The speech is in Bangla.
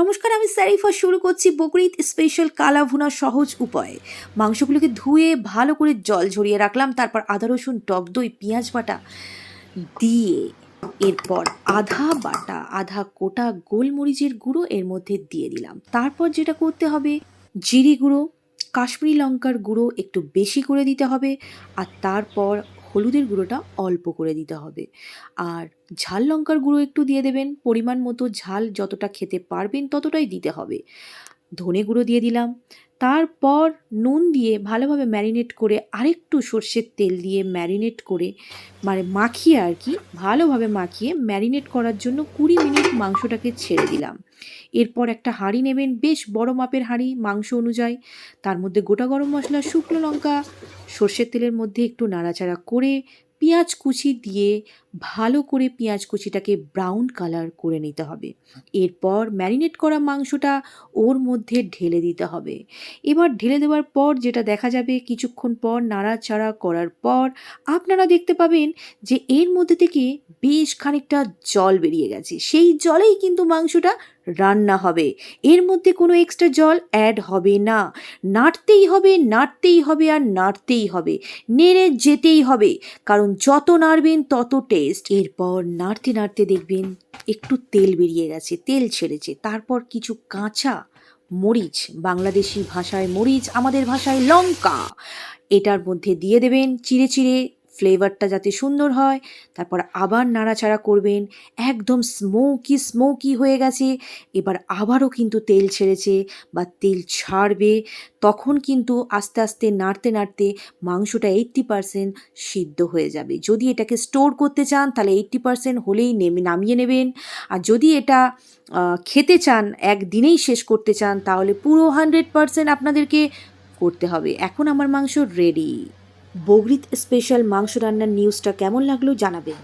নমস্কার, আমি সারিফা শুরু করছি বকরিদ স্পেশাল কালা ভুনা সহজ উপায়ে। মাংসগুলোকে ধুয়ে ভালো করে জল ঝরিয়ে রাখলাম, তারপর আদা রসুন টক দই পেঁয়াজ বাটা দিয়ে এরপর আধা কোটা গোলমরিচের গুঁড়ো এর মধ্যে দিয়ে দিলাম। তারপর যেটা করতে হবে, জিরে গুঁড়ো, কাশ্মীরি লঙ্কার গুঁড়ো একটু বেশি করে দিতে হবে, আর তারপর হলুদের গুঁড়োটা অল্প করে দিতে হবে, আর ঝাল লঙ্কার গুঁড়ো একটু দিয়ে দেবেন। পরিমাণ মতো ঝাল যতটা খেতে পারবেন ততটাই দিতে হবে। ধনে গুঁড়ো দিয়ে দিলাম। তারপর নুন দিয়ে ভালোভাবে ম্যারিনেট করে আরেকটু সর্ষের তেল দিয়ে ম্যারিনেট করে মাখিয়ে আর কি ভালোভাবে মাখিয়ে ম্যারিনেট করার জন্য 20 মিনিট মাংসটাকে ছেড়ে দিলাম। এরপর একটা হাঁড়ি নেবেন, বেশ বড় মাপের হাঁড়ি মাংস অনুযায়ী। তার মধ্যে গোটা গরম মশলা, শুকনো লঙ্কা, সর্ষের তেলের মধ্যে একটু নাড়াচাড়া করে পেঁয়াজ কুচি দিয়ে ভালো করে পেঁয়াজ কুচিটাকে ব্রাউন কালার করে নিতে হবে। এরপর ম্যারিনেট করা মাংসটা ওর মধ্যে ঢেলে দিতে হবে। এবার ঢেলে দেওয়ার পর যেটা দেখা যাবে, কিছুক্ষণ পর নাড়াচাড়া করার পর আপনারা দেখতে পাবেন যে এর মধ্যে থেকে বেশ খানিকটা জল বেরিয়ে গেছে। সেই জলেই কিন্তু মাংসটা রান্না হবে, এর মধ্যে কোনো এক্সট্রা জল অ্যাড হবে না। নাড়তেই হবে, নাড়তেই হবে, আর নাড়তেই হবে, নেড়ে যেতেই হবে, কারণ যত নাড়বেন তত টেস্ট। এরপর নাড়তে নাড়তে দেখবেন একটু তেল বেরিয়ে গেছে, তেল ছেড়েছে। তারপর কিছু কাঁচা মরিচ, বাংলাদেশি ভাষায় মরিচ, আমাদের ভাষায় লঙ্কা, এটার মধ্যে দিয়ে দেবেন চিড়ে চিড়ে, ফ্লেভারটা যাতে সুন্দর হয়। তারপর আবার নাড়াচাড়া করবেন, একদম স্মোকি হয়ে গেছে। এবার আবারও কিন্তু তেল ছেড়েছে বা তেল ছাড়বে, তখন কিন্তু আস্তে আস্তে নাড়তে নাড়তে মাংসটা 80% সিদ্ধ হয়ে যাবে। যদি এটাকে স্টোর করতে চান তাহলে 80% হলেই নামিয়ে নেবেন, আর যদি এটা খেতে চান, একদিনেই শেষ করতে চান, তাহলে পুরো 100% আপনাদেরকে করতে হবে। এখন আমার মাংস রেডি। বকরিদ স্পেশাল মাংস রান্নার নিউজটা কেমন লাগলো জানাবেন।